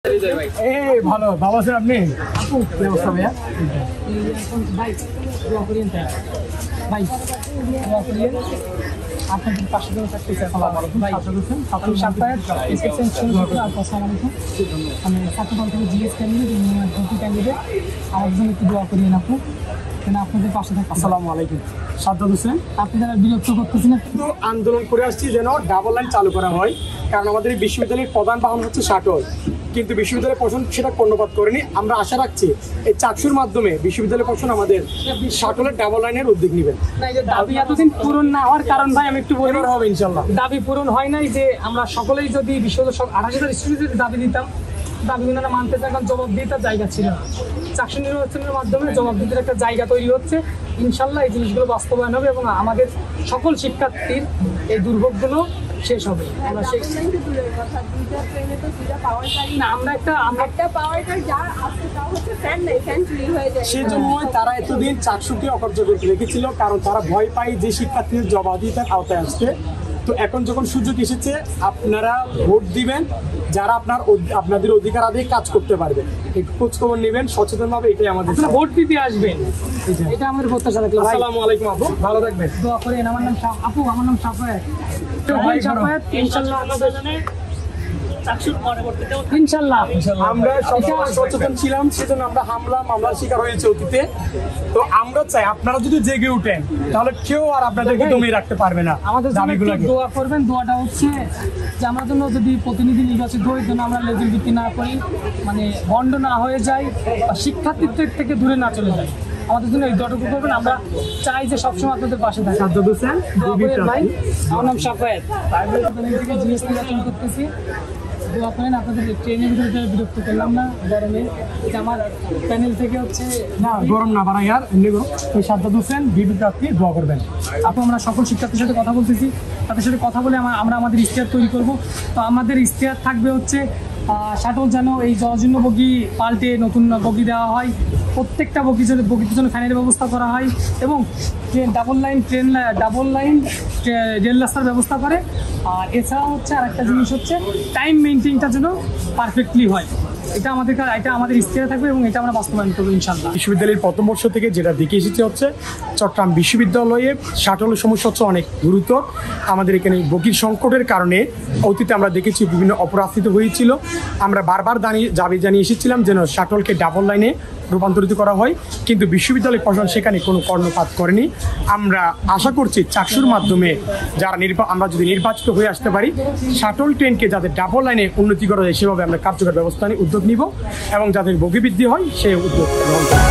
ভালো ভালো আছেন আপনি? কি অবস্থা ভাইয়া? আপনাদের পাশে আমি ছাত্রদল থেকে জিএস ক্যান্ডিডেট আমার জন্য একটু দোয়া করিয়েন আপু, কেন আপনাদের পাশে থাকতে। আসসালামু আলাইকুম। সাজ্জাদ হোসেন। আপনি যারা বিরক্ত করতেছেন, একটু আন্দোলন করে আসছি যেন ডাবল লাইন চালু করা হয়, কারণ আমাদের বিশ্ববিদ্যালয়ের প্রধান বাহন হচ্ছে শাটল, কিন্তু বিশ্ববিদ্যালয় প্রশাসন সেটা কর্ণপাত করেনি। আমরা আশা রাখছি এই চাকসুর মাধ্যমে বিশ্ববিদ্যালয় প্রশাসন আমাদের শাটলের ডাবল লাইনের উদ্যোগ নেবেন। দাবি এতদিন পূরণ না হওয়ার কারণ ভাই আমি একটু বলি, হবে ইনশাল্লাহ। দাবি পূরণ হয় নাই যে আমরা সকলেই যদি বিশ্ববিদ্যালয় 28,000 স্টুডেন্টের দাবি দিতাম, দাবিগুলো মানতে চাই, কারণ জবাব দিতে জায়গা ছিল না। চাকসু নির্বাচনের মাধ্যমে জবাব দিতে একটা জায়গা তৈরি হচ্ছে, ইনশাল্লাহ এই জিনিসগুলো বাস্তবায়ন হবে এবং আমাদের সকল শিক্ষার্থীর এই দুর্ভোগগুলো শেষ হবে। আমরা সেই জন্যই তারা এতদিন চাকসুকে অকার্যকর করে রেখেছিল, কারণ তারা ভয় পায় যে শিক্ষার্থীদের জবাবদিহিতার আওতায় আসতে। তো এখন যখন সুযোগ এসেছে, আপনারা ভোট দিবেন যারা আপনাদের অধিকার আদায়ে কাজ করতে পারবে, একটু খোঁজ খবর নেবেন সচেতনভাবে, এটাই আমাদের। ভোট দিতে আসবেন, এটা আমাদের প্রত্যাশা থাকলো। আসসালামু আলাইকুম আপু, ভালো থাকবেন, দোয়া করেন। আমার নাম আপু, আমার নাম সাফায়াত। ইনশাল্লাহ আমরা সবসময় সচেতন ছিলাম, সেজন্য আমরা মামলার শিকার হয়েছে অতীতে। তো আমরা চাই আপনারা যদি জেগে উঠেন, তাহলে কেউ আর আপনাদেরকে দমিয়ে রাখতে পারবে না। আমাদের দাবিগুলো দোয়া করবেন। দোয়াটা হচ্ছে যে আমার জন্য যদি প্রতিনিধি নির্বাচিত হই, যেন আমরা লেজুর ভিত্তি না করি, মানে বন্ড না হয়ে যায় বা শিক্ষার্থীদের থেকে দূরে না চলে যায়। আমাদের জন্য এই দোয়াটুকু করবেন। আমরা চাই যে সবসময় আপনাদের পাশে থাকে। সাজ্জাদ হোসেন ভাই, আমার নাম সাফায়াত, থেকে জিএস নির্বাচন করতেছি। দোয়া করেন, আপনাদের ট্রেনের ভিতরে বিরক্ত করলাম না গরমে। এটা আমার প্যানেল থেকে হচ্ছে না, গরম না বাড়াই আর এমনি গরম। ওই সাজ্জাদ হোসেন বিবি প্রার্থী, দোয়া করবেন। আপু, আমরা সকল শিক্ষার্থীর সাথে কথা বলতেছি, তাদের সাথে কথা বলে আমরা আমাদের ইশতেহার তৈরি করব। তো আমাদের ইশতেহার থাকবে হচ্ছে শাটল যেন এই জরাজীর্ণ বগি পাল্টে নতুন বগি দেওয়া হয়, প্রত্যেকটা বগির জন্য ফ্যানের ব্যবস্থা করা হয় এবং ডাবল লাইন রেল রাস্তার ব্যবস্থা করে। আর এছাড়া হচ্ছে আর একটা জিনিস হচ্ছে টাইম মেনটেনটা যেন পারফেক্টলি হয়। এটা আমাদের ইশতেহারে থাকবে এবং এটা আমরা বাস্তবায়ন করবো ইনশাল্লাহ। বিশ্ববিদ্যালয়ের প্রথম বর্ষ থেকে যেটা দেখে এসেছে হচ্ছে চট্টগ্রাম বিশ্ববিদ্যালয়ে শাটলের সমস্যা হচ্ছে অনেক গুরুতর। আমাদের এখানে বগির সংকটের কারণে অতীতে আমরা দেখেছি বিভিন্ন অপরাধিত হয়েছিল। আমরা বারবার দাবি জানিয়ে এসেছিলাম যেন শাটলকে ডাবল লাইনে রূপান্তরিত করা হয়, কিন্তু বিশ্ববিদ্যালয় প্রশাসন সেখানে কোনো কর্ণপাত করেনি। আমরা আশা করছি চাকসুর মাধ্যমে আমরা যদি নির্বাচিত হয়ে আসতে পারি, শাটল ট্রেনকে যাতে ডাবল লাইনে উন্নতি করা যায় সেভাবে আমরা কার্যকর ব্যবস্থা নিয়ে উদ্যোগ নিব এবং যাদের বগি বৃদ্ধি হয় সেই উদ্যোগ গ্রহণ করব।